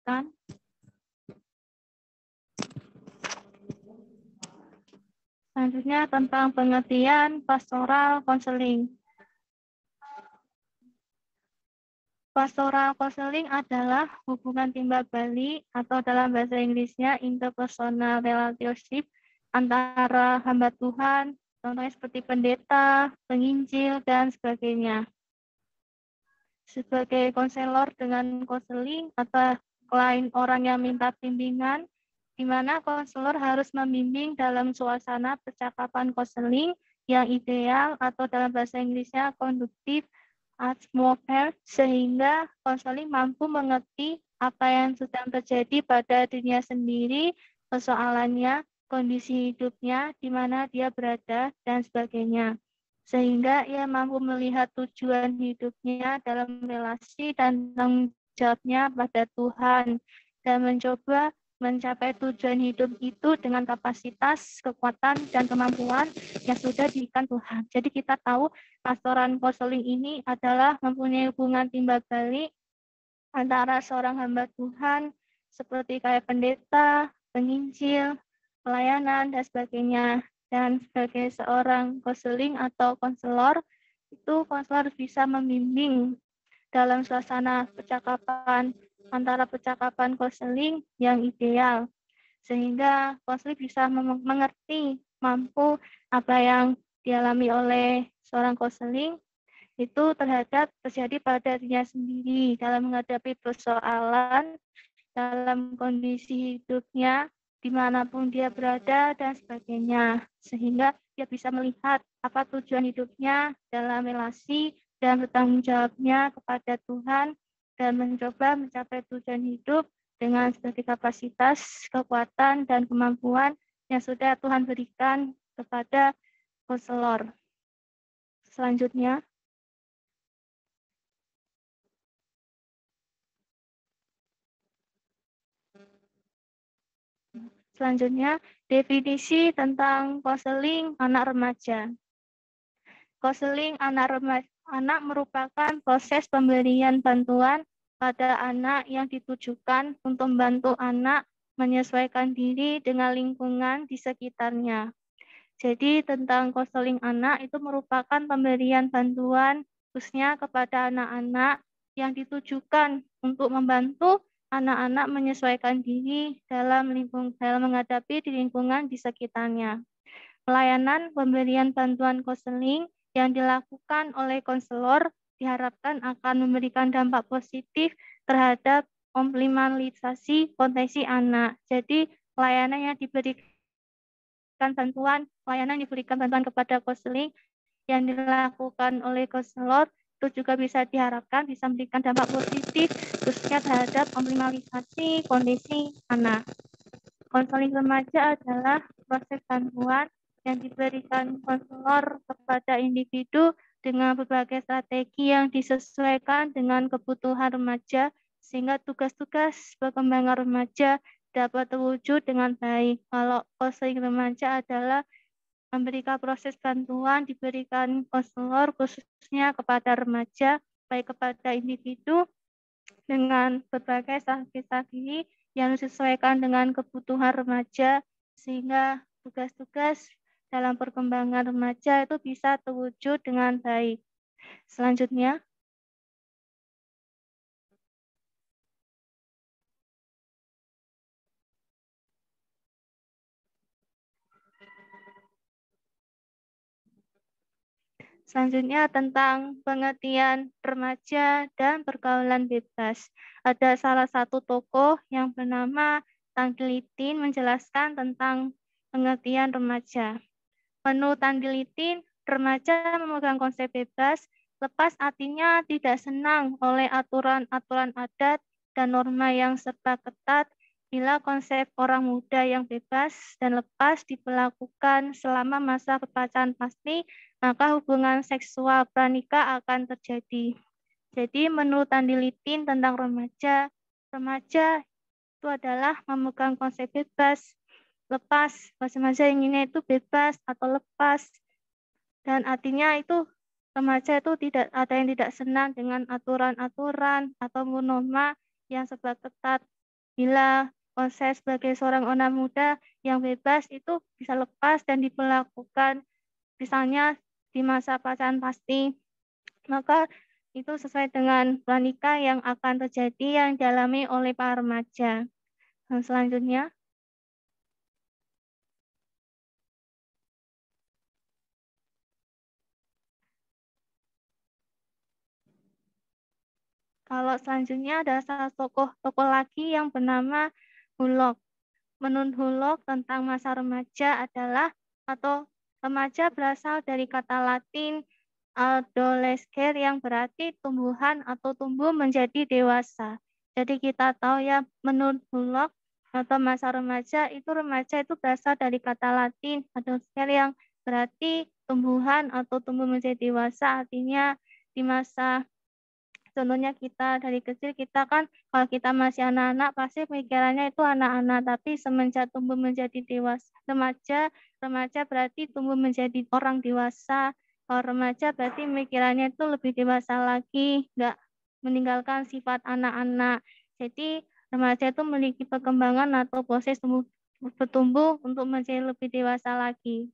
lanjutkan. Selanjutnya tentang pengertian pastoral konseling. Pastoral counseling adalah hubungan timbal balik atau dalam bahasa Inggrisnya interpersonal relationship antara hamba Tuhan, contohnya seperti pendeta, penginjil, dan sebagainya. Sebagai konselor dengan konseling atau klien orang yang minta bimbingan, di mana konselor harus membimbing dalam suasana percakapan konseling yang ideal atau dalam bahasa Inggrisnya konduktif atmosfer, sehingga konseling mampu mengerti apa yang sedang terjadi pada dirinya sendiri, persoalannya, kondisi hidupnya, di mana dia berada, dan sebagainya. Sehingga ia mampu melihat tujuan hidupnya dalam relasi dan tanggung jawabnya pada Tuhan, dan mencoba mencapai tujuan hidup itu dengan kapasitas, kekuatan, dan kemampuan yang sudah diberikan Tuhan. Jadi kita tahu pastoran konseling ini adalah mempunyai hubungan timbal balik antara seorang hamba Tuhan seperti kayak pendeta, penginjil, pelayanan, dan sebagainya. Dan sebagai seorang konseling atau konselor, itu konselor bisa membimbing dalam suasana percakapan antara percakapan konseling yang ideal, sehingga konseling bisa mengerti, mampu apa yang dialami oleh seorang konseling itu terjadi pada dirinya sendiri dalam menghadapi persoalan dalam kondisi hidupnya dimanapun dia berada dan sebagainya, sehingga dia bisa melihat apa tujuan hidupnya dalam relasi dan bertanggung jawabnya kepada Tuhan dan mencoba mencapai tujuan hidup dengan sebagai kapasitas, kekuatan, dan kemampuan yang sudah Tuhan berikan kepada konselor. Selanjutnya, definisi tentang konseling anak remaja. Konseling anak merupakan proses pemberian bantuan pada anak yang ditujukan untuk membantu anak menyesuaikan diri dengan lingkungan di sekitarnya. Jadi tentang konseling anak itu merupakan pemberian bantuan khususnya kepada anak-anak yang ditujukan untuk membantu anak-anak menyesuaikan diri dalam menghadapi di lingkungan di sekitarnya. Pelayanan pemberian bantuan konseling yang dilakukan oleh konselor diharapkan akan memberikan dampak positif terhadap optimalisasi potensi anak. Jadi pelayanan yang diberikan bantuan kepada konseling yang dilakukan oleh konselor itu juga bisa diharapkan bisa memberikan dampak positif khususnya terhadap optimalisasi kondisi anak. Konseling remaja adalah proses bantuan yang diberikan konselor kepada individu dengan berbagai strategi yang disesuaikan dengan kebutuhan remaja sehingga tugas-tugas perkembangan remaja dapat terwujud dengan baik. Kalau konseling remaja adalah memberikan proses bantuan diberikan konselor khususnya kepada remaja, baik kepada individu dengan berbagai strategi yang disesuaikan dengan kebutuhan remaja, sehingga tugas-tugas dalam perkembangan remaja itu bisa terwujud dengan baik. Selanjutnya, tentang pengertian remaja dan pergaulan bebas. Ada salah satu tokoh yang bernama Tandilitin menjelaskan tentang pengertian remaja. Menurut Tandilitin, remaja memegang konsep bebas, lepas artinya tidak senang oleh aturan-aturan adat dan norma yang serba ketat. Bila konsep orang muda yang bebas dan lepas diberlakukan selama masa kepacaran pasti, maka hubungan seksual pranikah akan terjadi. Jadi menurut Tandilitin tentang remaja itu adalah memegang konsep bebas, lepas, masa-masa inginnya itu bebas atau lepas, dan artinya itu remaja itu tidak ada yang tidak senang dengan aturan-aturan atau norma yang serba ketat Bila proses sebagai seorang anak muda yang bebas itu bisa lepas dan diperlakukan misalnya di masa pacaran pasti, maka itu sesuai dengan pranikah yang akan terjadi yang dialami oleh para remaja. Dan selanjutnya, kalau selanjutnya ada salah tokoh lagi yang bernama Hulok. Menurut Hulok tentang masa remaja adalah atau remaja berasal dari kata Latin adolescer yang berarti tumbuhan atau tumbuh menjadi dewasa. Jadi kita tahu ya menurut Hulok atau masa remaja itu berasal dari kata Latin adolescer yang berarti tumbuhan atau tumbuh menjadi dewasa, artinya di masa contohnya kita dari kecil kita kan kalau kita masih anak-anak pasti pikirannya itu anak-anak, tapi semenjak tumbuh menjadi dewasa remaja berarti tumbuh menjadi orang dewasa. Kalau remaja berarti pikirannya itu lebih dewasa lagi, nggak meninggalkan sifat anak-anak. Jadi remaja itu memiliki perkembangan atau proses bertumbuh untuk menjadi lebih dewasa lagi.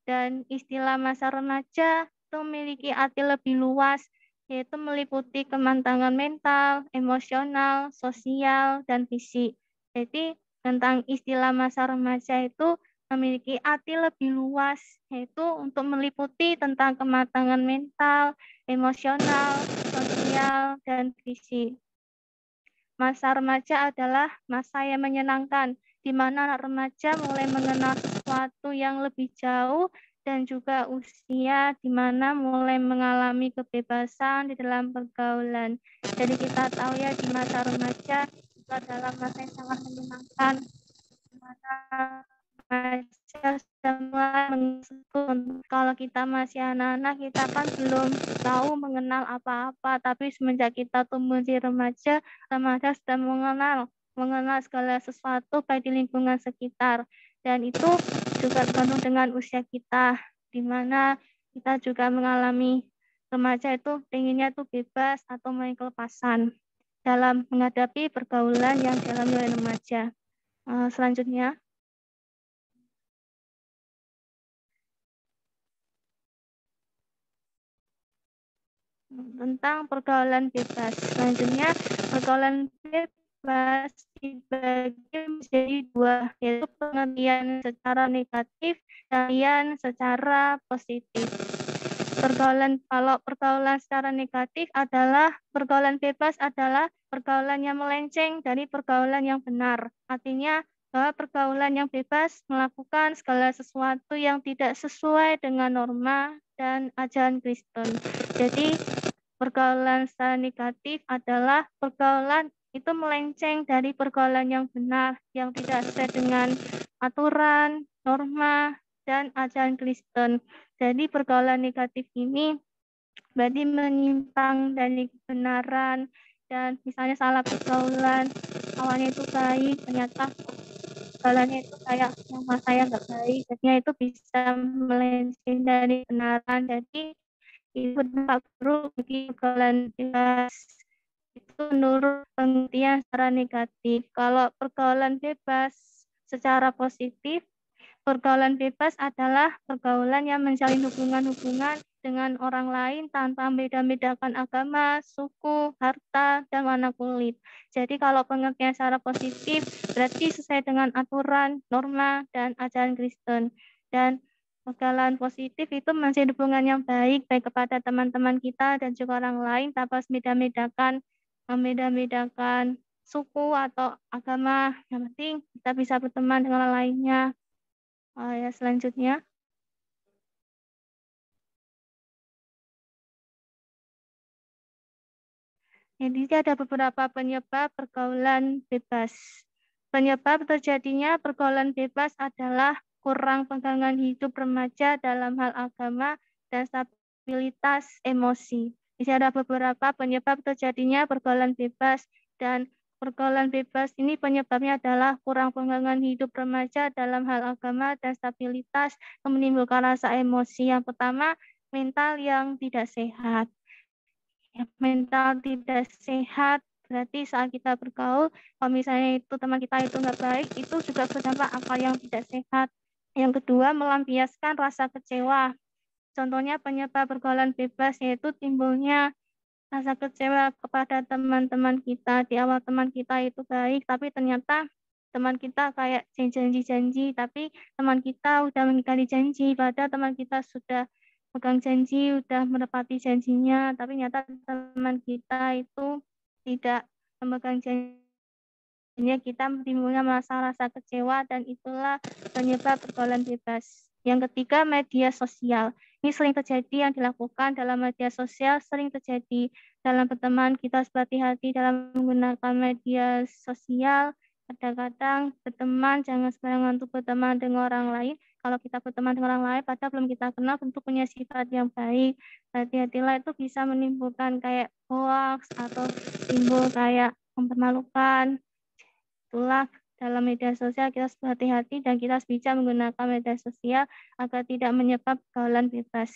Dan istilah masa remaja itu memiliki arti lebih luas, yaitu meliputi kematangan mental, emosional, sosial, dan fisik. Jadi tentang istilah masa remaja itu memiliki arti lebih luas, yaitu untuk meliputi tentang kematangan mental, emosional, sosial, dan fisik. Masa remaja adalah masa yang menyenangkan, di mana anak remaja mulai mengenal sesuatu yang lebih jauh dan juga usia di mana mulai mengalami kebebasan di dalam pergaulan. Jadi kita tahu ya di masa remaja itu adalah masa yang sangat menyenangkan, di mana remaja sudah mulai mengeskul. Kalau kita masih anak-anak, kita kan belum tahu mengenal apa-apa, tapi semenjak kita tumbuh di remaja sudah mengenal segala sesuatu baik di lingkungan sekitar, dan itu juga tergantung dengan usia kita, di mana kita juga mengalami remaja itu pengennya itu bebas atau main kelepasan dalam menghadapi pergaulan yang dialami oleh remaja. Selanjutnya, tentang pergaulan bebas. Selanjutnya, pergaulan bebas dibagi menjadi dua, yaitu pengertian secara negatif dan pengertian secara positif. Kalau pergaulan secara negatif adalah pergaulan bebas adalah pergaulan yang melenceng dari pergaulan yang benar. Artinya bahwa pergaulan yang bebas melakukan segala sesuatu yang tidak sesuai dengan norma dan ajaran Kristen. Jadi pergaulan secara negatif adalah pergaulan itu melenceng dari pergaulan yang benar, yang tidak sesuai dengan aturan, norma, dan ajaran Kristen. Jadi pergaulan negatif ini berarti menyimpang dari kebenaran, dan misalnya salah pergaulan, awalnya itu baik, ternyata pergaulannya itu kayak sama saya nggak baik, jadinya itu bisa melenceng dari kebenaran. Jadi itu berdampak buruk bagi pergaulan bebas. Itu menurut pengertian secara negatif. Kalau pergaulan bebas secara positif, pergaulan bebas adalah pergaulan yang menjalin hubungan-hubungan dengan orang lain tanpa membeda-bedakan agama, suku, harta, dan warna kulit. Jadi kalau pengertian secara positif berarti sesuai dengan aturan, norma, dan ajaran Kristen. Dan pergaulan positif itu menjadi hubungan yang baik kepada teman-teman kita dan juga orang lain tanpa membeda-bedakan suku atau agama. Yang penting kita bisa berteman dengan orang lainnya. Ya, selanjutnya. Jadi ada beberapa penyebab pergaulan bebas. Penyebab terjadinya pergaulan bebas adalah kurang pegangan hidup remaja dalam hal agama dan stabilitas emosi. Jadi ada beberapa penyebab terjadinya pergaulan bebas, dan pergaulan bebas ini penyebabnya adalah kurang pegangan hidup remaja dalam hal agama dan stabilitas yang menimbulkan rasa emosi. Yang pertama, mental yang tidak sehat. Mental tidak sehat Berarti saat kita bergaul, kalau misalnya itu teman kita itu nggak baik, itu juga berdampak akal yang tidak sehat. Yang kedua, melampiaskan rasa kecewa. Contohnya penyebab pergaulan bebas yaitu timbulnya rasa kecewa kepada teman-teman kita. Di awal teman kita itu baik, tapi ternyata teman kita kayak janji-janji, tapi teman kita udah mengingkari janji, padahal teman kita sudah pegang janji, udah menepati janjinya, tapi ternyata teman kita itu tidak memegang janjinya, kita timbulnya merasa rasa kecewa, dan itulah penyebab pergaulan bebas. Yang ketiga, media sosial. Ini sering terjadi yang dilakukan dalam media sosial, sering terjadi dalam berteman. Kita harus berhati-hati dalam menggunakan media sosial. Kadang-kadang berteman, jangan sembarangan untuk berteman dengan orang lain. Kalau kita berteman dengan orang lain, padahal belum kita kenal, tentu punya sifat yang baik. Hati-hatilah, itu bisa menimbulkan kayak hoax atau timbul kayak mempermalukan. Itulah dalam media sosial kita harus berhati-hati dan kita harus bijak menggunakan media sosial agar tidak menyebabkan pergaulan bebas.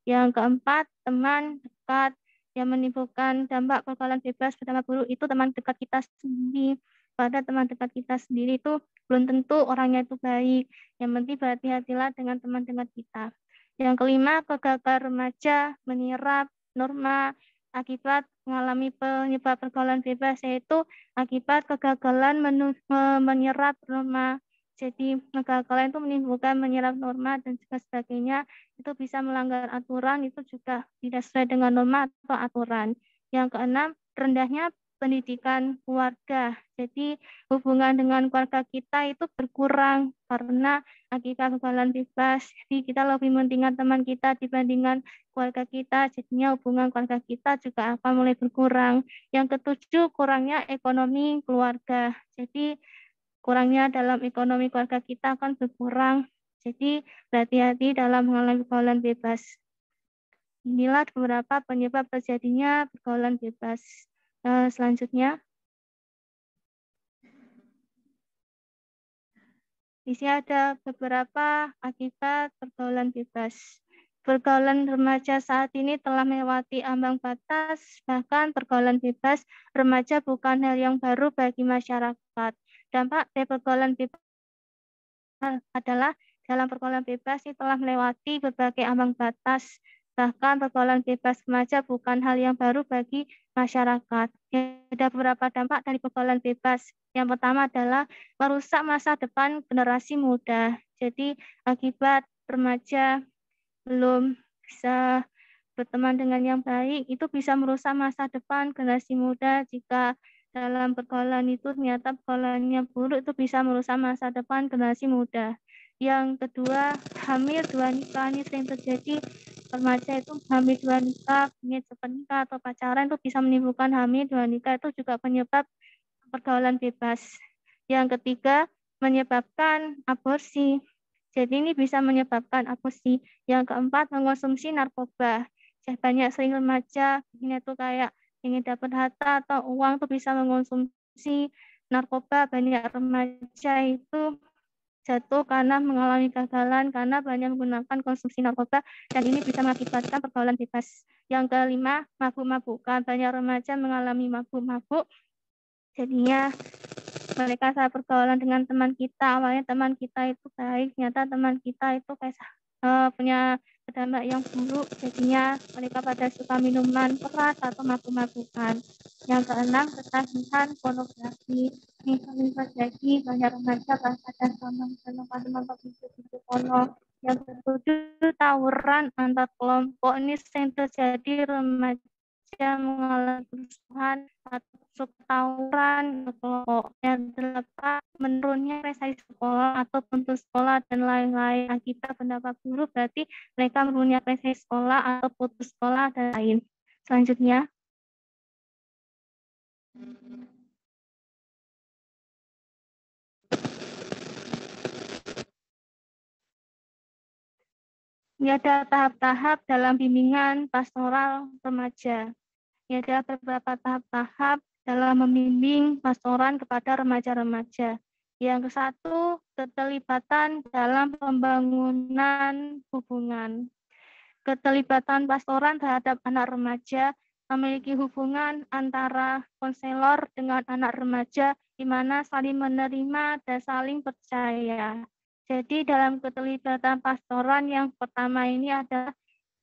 Yang keempat, teman dekat yang menimbulkan dampak pergaulan bebas berdampak buruk itu teman dekat kita sendiri. Pada teman dekat kita sendiri itu belum tentu orangnya itu baik. Yang penting berhati-hatilah dengan teman dekat kita. Yang kelima, kegagalan remaja menyerap norma akibat mengalami penyebab pergaulan bebas, yaitu akibat kegagalan menyerap norma. Jadi kegagalan itu menimbulkan menyerap norma dan juga sebagainya, itu bisa melanggar aturan, itu juga tidak sesuai dengan norma atau aturan. Yang keenam, rendahnya pendidikan keluarga. Jadi hubungan dengan keluarga kita itu berkurang karena akibat pergaulan bebas. Jadi kita lebih mementingkan teman kita dibandingkan keluarga kita, jadinya hubungan keluarga kita juga akan mulai berkurang. Yang ketujuh, kurangnya ekonomi keluarga. Jadi kurangnya dalam ekonomi keluarga kita akan berkurang. Jadi berhati-hati dalam mengalami pergaulan bebas. Inilah beberapa penyebab terjadinya pergaulan bebas. Selanjutnya, di sini ada beberapa akibat pergaulan bebas. Pergaulan remaja saat ini telah melewati ambang batas, bahkan pergaulan bebas remaja bukan hal yang baru bagi masyarakat. Dampak dari pergaulan bebas adalah dalam pergaulan bebas ini telah melewati berbagai ambang batas. Bahkan pergaulan bebas remaja bukan hal yang baru bagi masyarakat. Ada beberapa dampak dari pergaulan bebas. Yang pertama adalah merusak masa depan generasi muda. Jadi akibat remaja belum bisa berteman dengan yang baik, itu bisa merusak masa depan generasi muda. Jika dalam pergaulan itu ternyata pergaulannya buruk, itu bisa merusak masa depan generasi muda. Yang kedua, hamil dua nikah. Ini sering terjadi, remaja itu hamil dua nikah, ingin cepat nikah atau pacaran, itu bisa menimbulkan hamil dua nikah, itu juga penyebab pergaulan bebas. Yang ketiga, menyebabkan aborsi. Jadi ini bisa menyebabkan aborsi. Yang keempat, mengonsumsi narkoba. Banyak sering remaja ini tuh kayak ingin dapat harta atau uang tuh bisa mengonsumsi narkoba. Banyak remaja itu jatuh karena mengalami kegagalan karena banyak menggunakan konsumsi narkoba, dan ini bisa mengakibatkan pergaulan bebas. Yang kelima, mabuk-mabukan. Banyak remaja mengalami mabuk-mabuk, jadinya mereka saat pergaulan dengan teman kita, awalnya teman kita itu baik, ternyata teman kita itu kayak punya berdampak yang buruk, jadinya mereka pada suka minuman keras atau mabuk-mabukan. Yang keenam, ketagihan pornografi. Ini sering terjadi, banyak remaja bahasa dan teman-teman video porno. Yang ketujuh, tawuran antar kelompok. Ini sering terjadi, remaja mengalami kerusuhan atau tawuran kelompok. Yang delapan, menurunnya prestasi sekolah atau putus sekolah dan lain-lain. Akibat pendapat buruk berarti mereka menurunnya prestasi sekolah atau putus sekolah dan lain. Selanjutnya, ini ada tahap-tahap dalam bimbingan pastoral remaja. Ini ada beberapa tahap-tahap dalam membimbing pastoran kepada remaja-remaja. Yang ke satu, keterlibatan dalam pembangunan hubungan. Keterlibatan pastoran terhadap anak remaja memiliki hubungan antara konselor dengan anak remaja, di mana saling menerima dan saling percaya. Jadi dalam keterlibatan pastoran yang pertama ini adalah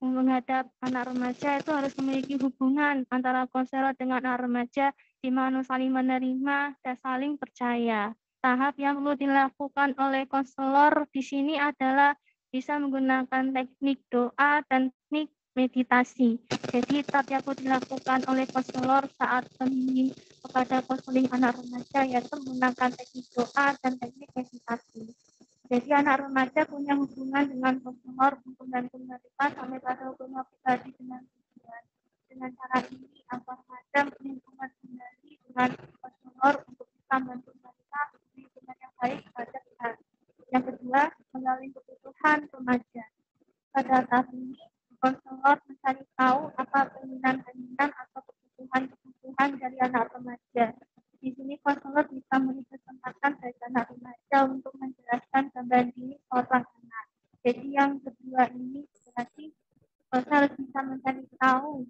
menghadap anak remaja itu harus memiliki hubungan antara konselor dengan anak remaja, di mana saling menerima dan saling percaya. Tahap yang perlu dilakukan oleh konselor di sini adalah bisa menggunakan teknik doa dan teknik meditasi. Jadi tahap yang perlu dilakukan oleh konselor saat pembimbing kepada konseling anak remaja yaitu menggunakan teknik doa dan teknik meditasi. Jadi anak remaja punya hubungan dengan konselor untuk membantu mereka sampai pada hubungan pribadi dengan Tuhan. Dengan cara ini agar remaja lingkungan kembali dengan konselor untuk bisa membantu mereka lingkungan yang baik pada Tuhan. Yang kedua, mengenali kebutuhan remaja. Pada tahap ini, konselor mencari tahu apa keinginan-keinginan atau kebutuhan-kebutuhan dari anak remaja. Di sini konselor bisa memberi kesempatan bagi anak remaja untuk menjelaskan gambaran diri seorang anak. Jadi yang kedua ini berarti konselor harus bisa mencari tahu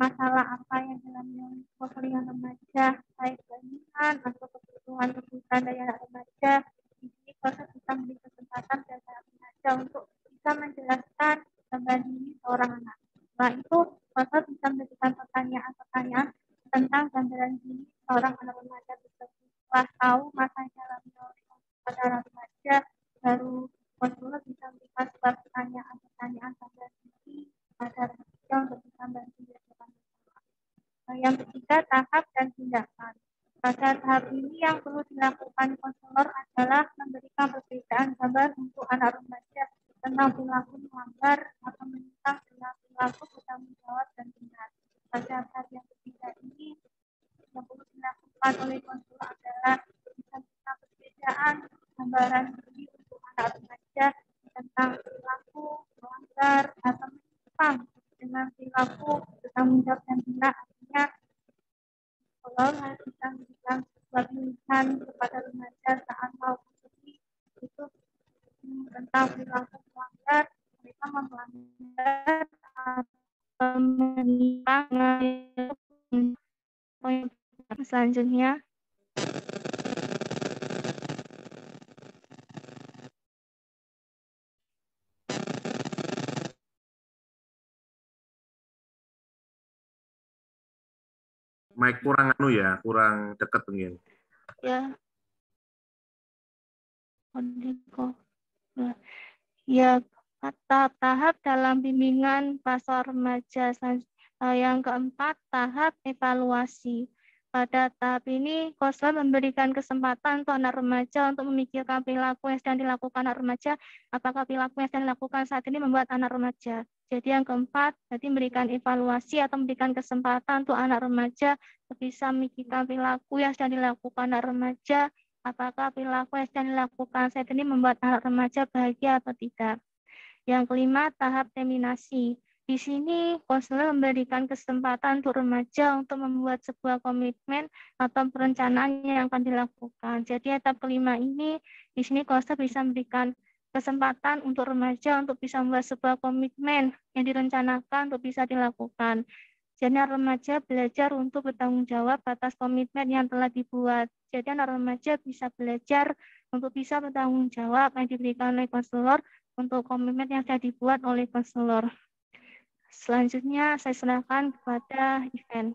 masalah apa yang dialami konseling remaja, baik keinginan atau kebutuhan dari anak remaja. Di sini konselor bisa memberi kesempatan bagi anak remaja untuk bisa menjelaskan gambaran diri seorang anak. Setelah itu, konselor bisa memberikan pertanyaan-pertanyaan tentang gambaran diri seorang anak remaja tersebut. Setelah tahu masa yang dialami oleh anak remaja, baru konselor bisa memberikan sebuah pertanyaan-pertanyaan gambaran diri pada remaja untuk bisa membantu dilakukan masalah. Yang ketiga, tahap dan tindakan. Pada tahap ini yang perlu dilakukan konselor adalah memberikan perbedaan gambar untuk anak remaja tentang perilaku melanggar atau menentang perilaku bertanggung jawab dan benar. Pada tahap yang ketiga ini yang perlu dilakukan oleh konselor adalah memberikan perbedaan gambaran diri untuk anak remaja tentang perilaku melanggar atau menentang dengan perilaku bertanggung jawab dan benar. Artinya konselor harus bisa memberikan sebuah pilihan kepada remaja saat mau konseling itu tentang perilaku melanggar, mereka melanggar atau menyimpang. Selanjutnya, Mic kurang kurang dekat mungkin. ya, ya tahap dalam bimbingan pastor remaja. Yang keempat, tahap evaluasi. Pada tahap ini, konselor memberikan kesempatan untuk anak remaja untuk memikirkan perilaku yang sedang dilakukan anak remaja, apakah perilaku yang sedang dilakukan saat ini membuat anak remaja. Jadi yang keempat, berarti memberikan evaluasi atau memberikan kesempatan untuk anak remaja bisa memikirkan perilaku yang sedang dilakukan anak remaja, apakah perilaku yang sedang dilakukan saat ini membuat anak remaja bahagia atau tidak. Yang kelima, tahap terminasi. Di sini, konselor memberikan kesempatan untuk remaja untuk membuat sebuah komitmen atau perencanaan yang akan dilakukan. Jadi, tahap kelima ini, di sini konselor bisa memberikan kesempatan untuk remaja untuk bisa membuat sebuah komitmen yang direncanakan untuk bisa dilakukan. Jadi, remaja belajar untuk bertanggung jawab atas komitmen yang telah dibuat. Jadi, anak remaja bisa belajar untuk bisa bertanggung jawab yang diberikan oleh konselor untuk komitmen yang sudah dibuat oleh konselor. Selanjutnya saya serahkan kepada Ivan.